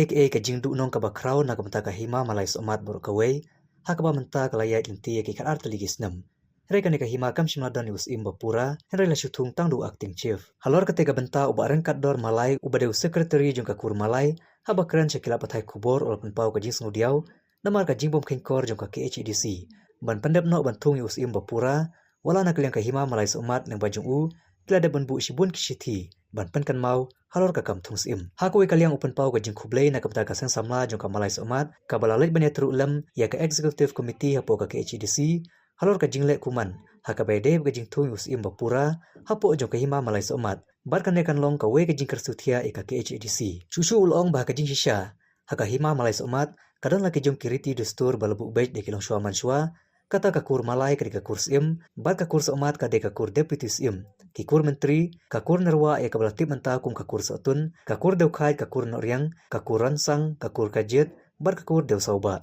ka jingdu nong ka bakrau na ka menta ka hima malai somat bor ka wei ha ka ba menta ka layat inti ki kar arteligis nam Henry ka hima kam shimladan us im bapura Henry la shutung tang du acting chief halor ka tega benta uba rengkat dor malai uba deu secretary jong ka kur malai ha ba kran shakila pathai kubor ol pau ka jing ngudiau namar ka jingbom kengkor jong ka KHDC ban pandep no ban tung us im bapura wala na kliang ka hima malai somat nang bajung u kila de ban bu shibun kishiti ban pen kan mau halor ka kam thung sim ha ko kaliang open pau ka jing khublei na kapta ka sang samla jong ka malai somat ka balalait bane tru lam ya ka executive committee ha po ka KHDC halor ka jingle kuman ha ka bede ka jing thung us im bapura ha po jong ka hima malai somat bar kan nekan long ka we ka jing kersuthia e ka KHDC chuchu ulong ba ka jing shisha ha ka hima malai somat kadon la ka jong kiriti dustur balabu bait de kilong shwa manshwa kata kakur malai ka kurs im bat kakur somat ka de kakur deputy im kikur menteri kakur nerwa ya kabala tip menta kum kakur sotun kakur deu khai kakur noryang kakur ransang kakur kajet bar kakur deu sauba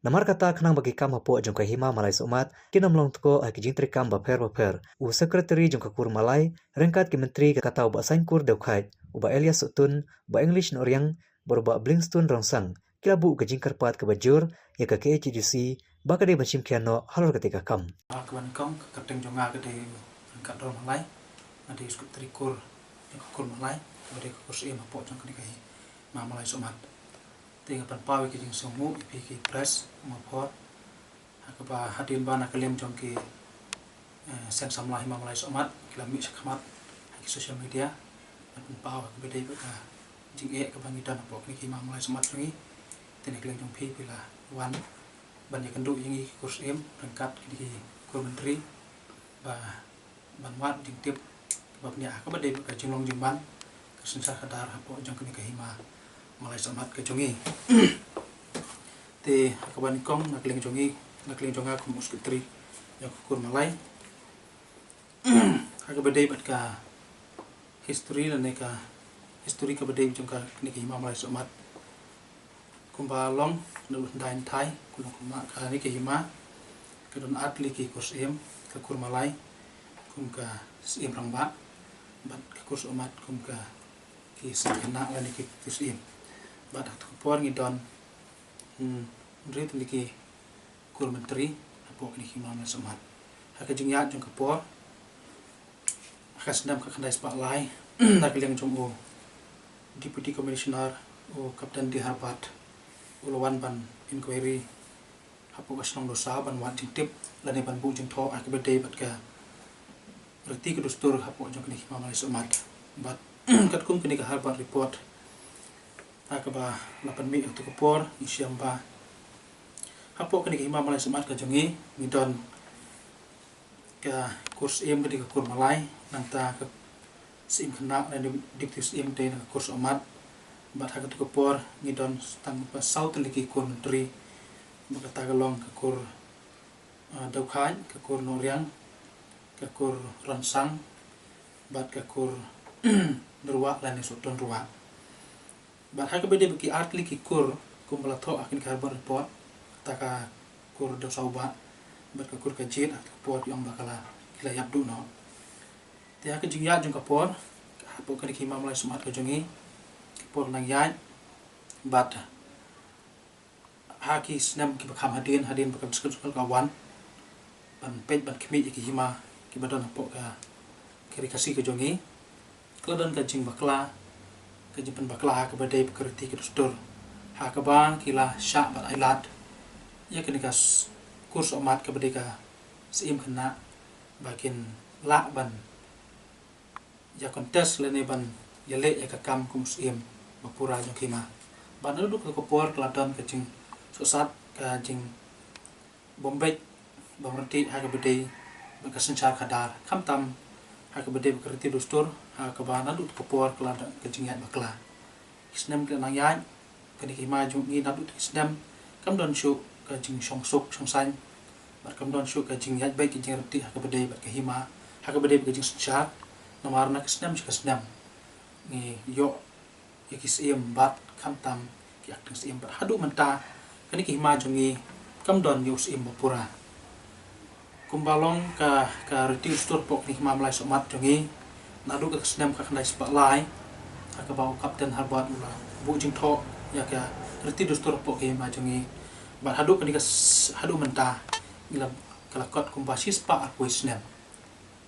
namar kata khnang bagi kam hapo jong ka hima malai somat kinam long tko a kijing tri kam ba pher u secretary jong kakur malai rengkat ki menteri ka kata ba sain kur deu khai uba elias sotun ba english noryang berba blingstone ransang kilabu ka jing karpat ka bajur ya ka KHDC baka de bachim kiano halor ketika kam kawan kong kateng jonga ke de kat ron malai ade skut trikur kur malai ade kursi ma po jong kenika hi ma malai somat tinga pan pawi ke jing somu ipi ki press ma por akaba hadin bana kelem jong ki sen samla hi ma malai somat kilami sakhamat ki social media pan paw ke bede ka jing e ka bangidan po ki ma malai somat ngi tene kelem jong pi pila wan banyak kenduk yang kurs im rengkat di kur menteri bah banwat jing tip babnya ka bade ka jinglong jimban kesensa kadar hapo jong kini hima malai somat ke jongi te kaban kong nakling jongi nakling jonga ku muskutri ya kur malai ka bade bat ka history la neka history ka bade jong ka kini hima malai somat kumbalong nulun dain thai kulung kuma ka ni ke hima ke don atli ki kurs im ke kur malai kum ka sim rangba bat ke kurs umat kum ka ki sakena la ni ki kurs im bat tu por ngi don rit ni ki kur menteri apo ni hima ma somat ha ke jingya jong ka por ha sendam ka khandai spa lai na ke leng jong o deputy commissioner o kapten di harbat ulawan ban inquiry hapo kasnong dosa ban wat tip lani ban bu jing tho akbede bat ka berarti ke dustur hapo jong kini ma malai somat bat kat kum kini ka harbat report akaba lapan mi untuk por isiam ba hapo kini ma malai somat ka jongi midon ka kurs im kini ka kur malai nanta ka sim khna lani diktis im te ka kurs omat bat hakat ke por ngidon tang pa south liki kur menteri bakata galong ke kur dau khai ke kur noryang ke kur ransang bat ke kur nerwa lan sotun ruwa bat hakat bede baki art liki kur kumbala tho akin carbon report taka kur dau sauba bat ke kur kajit por yang bakala kila yabdu no te hakat jingya jong ka por hapo ka dikima malai somat ka jongi por nang yai bat haki snam ki bakam hadin bakam skul kawan ban pet ban kimi ki hima ki badon po ka kiri kasih ke jongi kladon ka jing bakla ka jipan bakla ka badai pekerti ke dustur ha ka bang kila syak bat ailat ya kini kas kurs omat ka badai ka sim kena bakin la ban ya kontes lene ban yale ya ka kam kumus mapura jong kima ban duduk ke por keladon ke jing sosat ke jing bombay bamrati ha ke bede ka sencar kadar kam tam ha ke bede bekerti dustur ha ke bana duduk ke por keladon ke jing yat bakla isnem ke nang yai ke ni kima jong ni nadut isnem kam don shu ke jing song suk song san bar kam don shu ke jing yat bai ke jing rti ha ke bede bat ke hima ha ke bede ke jing sencar namarna ke isnem ke isnem ni yo yakis iem bat kam tam ki akting iem bat hadu menta kani ki ma jongi kam don yus iem bapura kumbalong ka reti stur pok ni ma malai somat jongi nadu ka snem ka khandai spa lai ka bau kapten harbat ula bu jing tho ya ka reti dustur po ke ma jongi bat hadu kan hadu mentah ila kalakot kumbasis pa aku isnem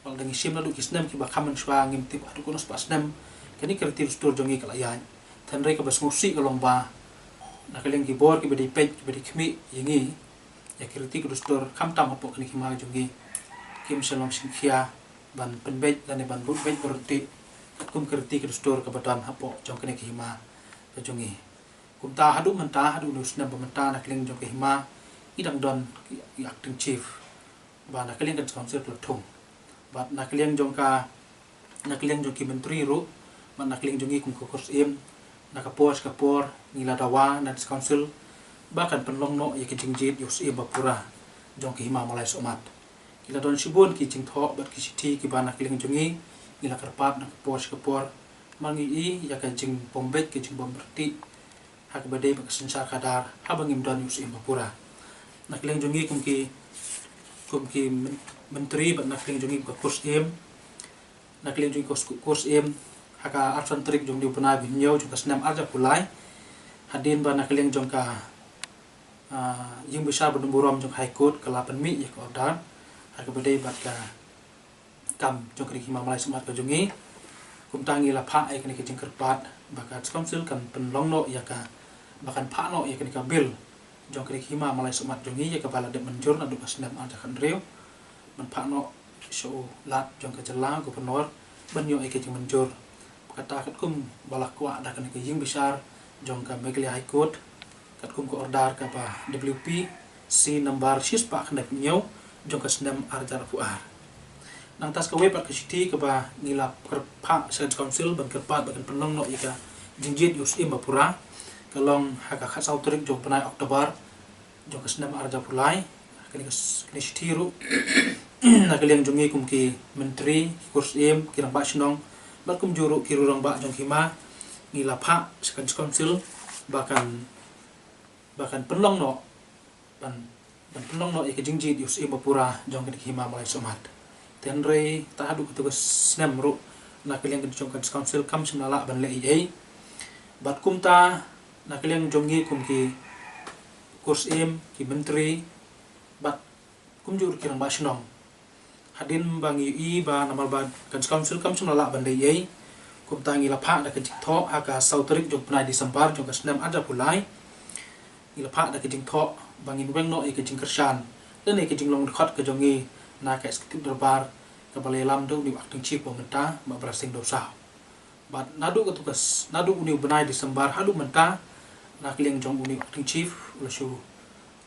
wal dangi sim lalu isnem ki bakaman shwa ngim tip hadu kunos pa isnem kani reti dustur jongi kalayan tan rei ka bas musi kalong ba nakaleng kibor ki bedi pej ki bedi khmi yingi ya reti dustur kam tam po kani ki ma jongi kim shalom singkhia ban penbej dan ban bej berarti kum kerti dustur kebetulan hapo jong kani ki ma jongi kumta hadu mentah hadu nusna bementa nakaleng jong ki ma idang don ki acting chief ba nakaleng kan council platung ba nakaleng jong ki menteri ru ba nakaleng jongi kum kurs im nakapos kapor nila dawa na council bahkan penlong no ya kijingjit yus im bapura jong ki hima malai somat kila don sibun ki jingtho bat ki siti ki ba nakaleng jongi nila karpat nakapos kapor mangi i ya ka jing bombet ki jing bomberti hak badai bak sensar kadar habangim don yus im bapura nakaleng jongi kum ki menteri bat nakaleng jongi kurs im nakaleng jongi kurs im haka arsan trik jong di punai binyo jong kasnam arja pulai hadin ba nakaleng jong ka yung besar bedumburom jong high court kalapan mi ya ko order haka badai bat ka kam jong kri hima malai semat ka jongi kum tangi la pha ai kani kijing kerpat bakat council kan penlong no ya ka bahkan pha no ya kani ka bill jong kri hima malai semat jongi ya ka bala de menjur adu kasnam arja kan reu man pha no so lat jong ka jala gubernur banyo ai kijing menjur kata kat kum balak kwa ada kena ke yung besar jong ka megli high court kat kum ko order ka pa WP si number 6 pa kena nyau jong ka senam arjar fuar nang tas ka wepat ke city ka ba ngila kerpa sen council ban kerpa ban penong no ika jingjit yus im bapura kalong haka khat sauterik jong penai Oktober jong ka senam arjar pulai kena city ru nakaliang jongi kum ki menteri kurs im kirang ba sinong balkum juru kirurang ba jong hima ngila pha sekan council bahkan penlong no ban penlong no ik jingjit yus im bapura jong ki hima malai somat tenrei ta hadu kutugas snem ru nakaliang jong council kam semnala ban le ei bat kumta nakaliang jongi kum ki kurs im ki menteri bat kum juru kirang ba sinong hadin bangi i ba namal ba kan council kam semnala ban le ei kum tangi la pha da ka jingtho aka sauterik jong pnai Disember jong ka snem ada pulai ila pha da ka jingtho bangin weng no e ka jing kersan dan e ka jing long khot ka jongi na ka eksekutif darbar ka balai lam do ni acting chief pemerintah ba brasing do sa bat nadu ka tugas nadu uni benai Disember hadu menta na kliang jong uni acting chief ulah shu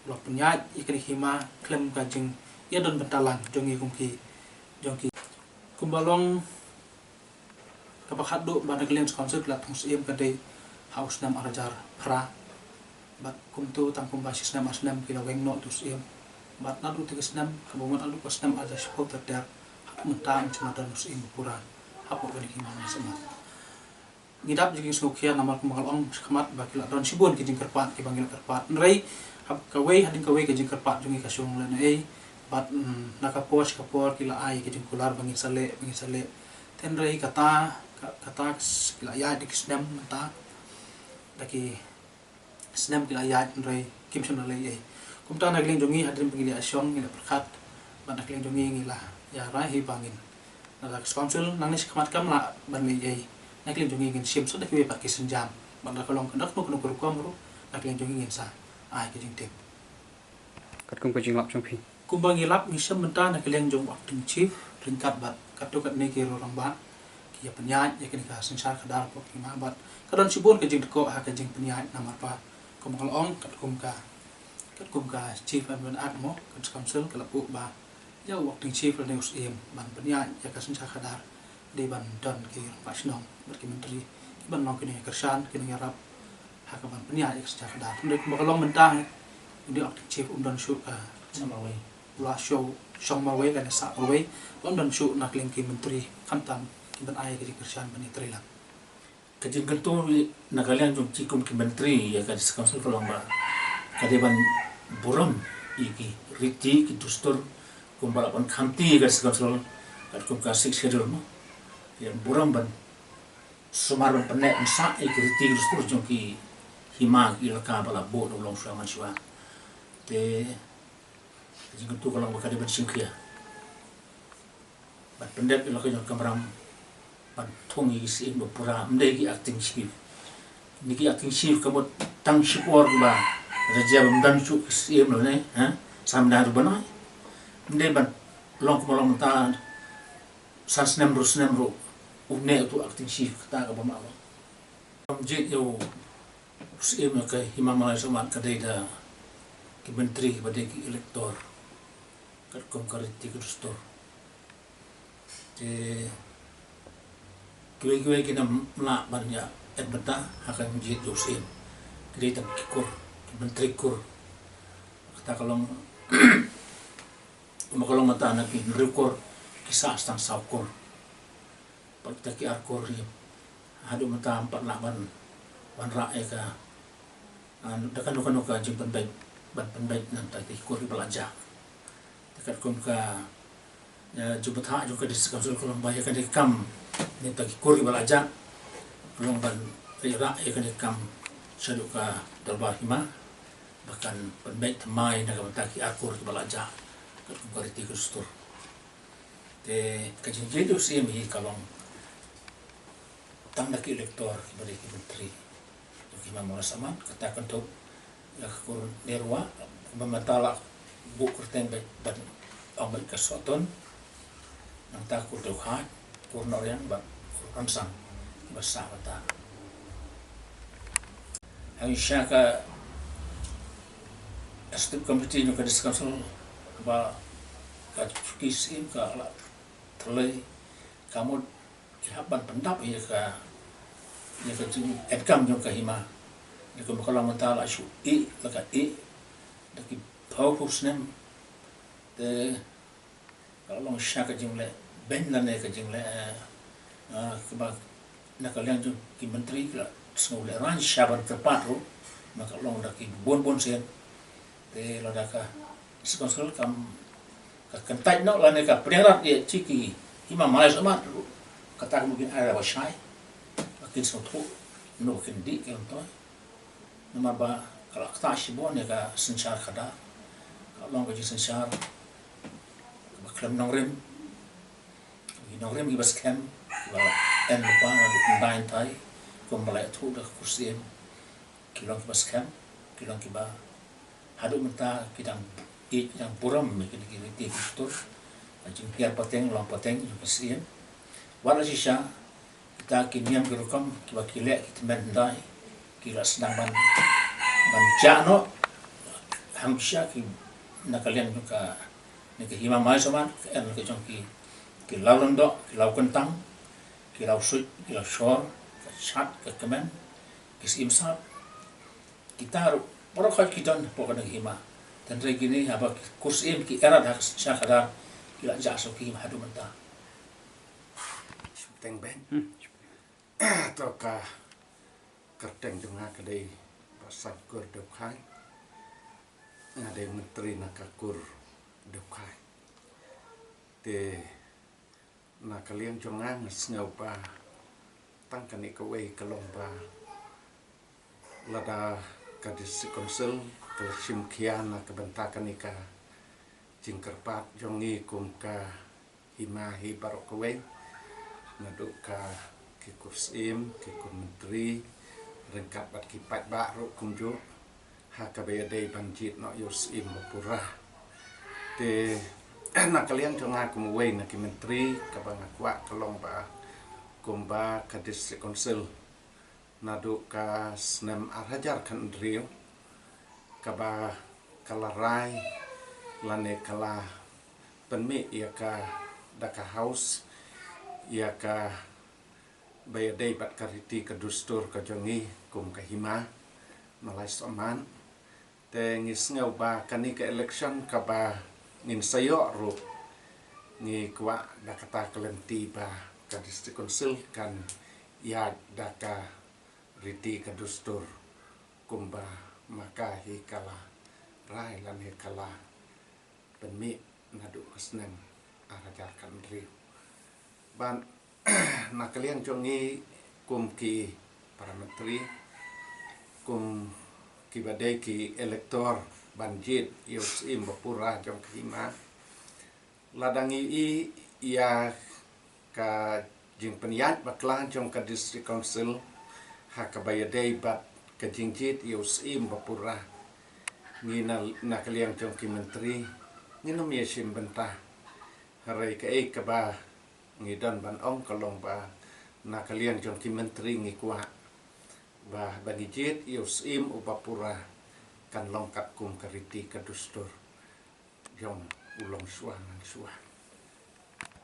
ulah penyat ikan hima klem ka jing ya don bentalang jongi kumbalong kapakat do ba nagliang council la tung sim ka dei house nam arjar pra bat kumtu tang kumbasis nam asnam kila weng no tus im bat nadu tigas nam kabungan alu pas nam arjar support ter mentang cuma dan mus im pura hapo bani kimana sama ngidap jigi sukia namal kumal ong skamat ba kila don sibun ki jingkerpat ki bangil kerpat nrei hab kawei hading kawei ki jingkerpat jungi kasung len ei bat nakapos kapor kila ai ki jingkular bangil sale tenrei kata kila ya dik snam ta daki snam kila ya nrei kim sam le ei kumta nagling jongi hadin pengili asyong ngila perkat ban nagling jongi ngila ya rahi bangin naga council nangis skamat kam la ban le ei nagling jongi ngin sim so dak we pak senjam ban kalong kendak no kuno kurkom ru nagling jongi ngin sa ai ki jing tip kat kum ko jing lap jong phi kumbang ilap misam menta nagling jong acting chief ringkat bat katu kat ne ki rorang ba ki ya penyat ya kini ka sensar kadar pok ki ma bat kadon sibun ke jing ko ha ka jing penyat namar pa kum kalong kat kum ka chief ban atmo kat council kala pu ba ya acting chief le news im ban penyat ya ka sensar kadar di ban don ki pa snong bat ki menteri ban nong kini kersan kini ngarap ha ka ban penyat ya sensar kadar nek kum kalong menta di acting chief don shu ka sama we la show song ma we kan sa we don shu nakling ki menteri kantam ki ban ai ki kersan ban itri lang kajing kertu nakalian jom cikum ki menteri ya kan council kolong ba kadeban buram iki riti ki dustur kumbalapan khamti kan council kat kum ka six schedule no ya buram ban sumar ban penek sa iki riti dustur jom ki hima ilaka bala bo no long suang manchua te jing tu kalau bakal dibersih kia bat pendek ilaka yang kamram bat thong yi si bo pura mdegi acting chief niki acting chief kamot tang shipor ba raja bamdan chu si lo ne ha samdar banai mde bat long ko long ta sasnem ro une tu acting chief ta ka bama jit yo si ka hima malay samat ka da ki menteri pada ki elektor kat kom kariti ku store te kue kita mla banyak beta akan jit yo sim kita kur menteri kur kata kalau kalau mata anak ni rekur kisah tentang saukur pada ki arkur ni hadu mata empat laban wan rae ka dekan nuka jim penbaik ban penbaik nanti ki kur belajar dekat kum ka jubat ha juga di sekolah kolom bahaya kan dekam ni tak kur belajar kolom ban rae kan dekam saduka darbar hima bahkan penbaik temai nak mata ki arkur belajar kat kum kariti kustur te kajin jedo sim hi kalong tang nak elektor bagi menteri Imam Mullah Samat katakan tu lah kur derwa mematala bu kurten ban ambil kesoton nang ta kur tu khat kur norian ba kur ansang besar mata Aisyah ka astip komite no ka diskussion ba ka kisim ka la thlei kamu kihaban pendap ya ka jing edkam jo ka hima ni ko kalau mentala shu I laka I daki powerful snem de kalau syaka jing le ben la ne ka jing le ke ba nak kalian jo ki menteri la semua le ran syaban tepat ru maka long daki bon sen de la daka sekonsol kam ka kentai no la ne ka priarat dia ciki hima malai samat kata mungkin ada wasai makin sotu no makin di kan toh nama ba kalau kita sibon ya ka sensyar kada kalau ngaji sensyar baklam nongrim ibas kem la en lupa ngadu ndain tai ko malai tu dah kursi kilong ibas kem kilong kiba hadu menta kidang yang buram mikir ti betul ajin piar pateng long pateng ibasien wala sisya kita kiniam gerukam kiba kilek kita mendai kira sedang banjano hamsya ki nakalian juga nek hima mai sama en ke jong ki laundo ki lau kentang ki lau sut ki lau shor ka chat ka kemen ki simsap kita porok kita pokoknya hima dan regini apa kursim ki era dah syakada ki la jaso ki hadu menta teng ben to ka kerteng jong kadai pasal kur dep khai ngade menteri nakakur dep khai te nakalian jong ngau pa tang kani ko we kalong pa lada kadis konsul ke sim kian ka bentakan ika jingkerpat jongi kum ka hima hi barok ko we ngaduk ka ki kursim ki menteri rengkat bat kipat baru kunjuk hakabede banjit no yusim pura te nak kalian jonga kumwe nak menteri kabang akwa kelong ba kumba kadis konsul naduk ka snem arajar kan drio kaba kalarai lane kala penmi ya ka daka house ya ka bayadai bat kariti kedustur kajongi kum kahima malai soman te ngis ngau ba kani ke election kaba ngin sayo ru ni kwa dakata kelenti ba kadis konsul kan ya daka riti kedustur kumba maka hi kala rai lan hi kala penmi nadu kesnem arajar kan ri ban nak kalian jongi kumki para menteri kum kibadai ki elektor banjit yus im bapura jong kahima ladang i ia ka jing peniat baklan jong ka district council hakabayadai bat ka jingjit yus im bapura ngina nakaliang jong ki menteri ngina miesim bentah harai ka ka ba ngidon ban ong kalong ba nakaliang jong ki menteri ngikwa bah banijit yus im ubapura kan longkap kum kariti kadustur jong ulong suangan suah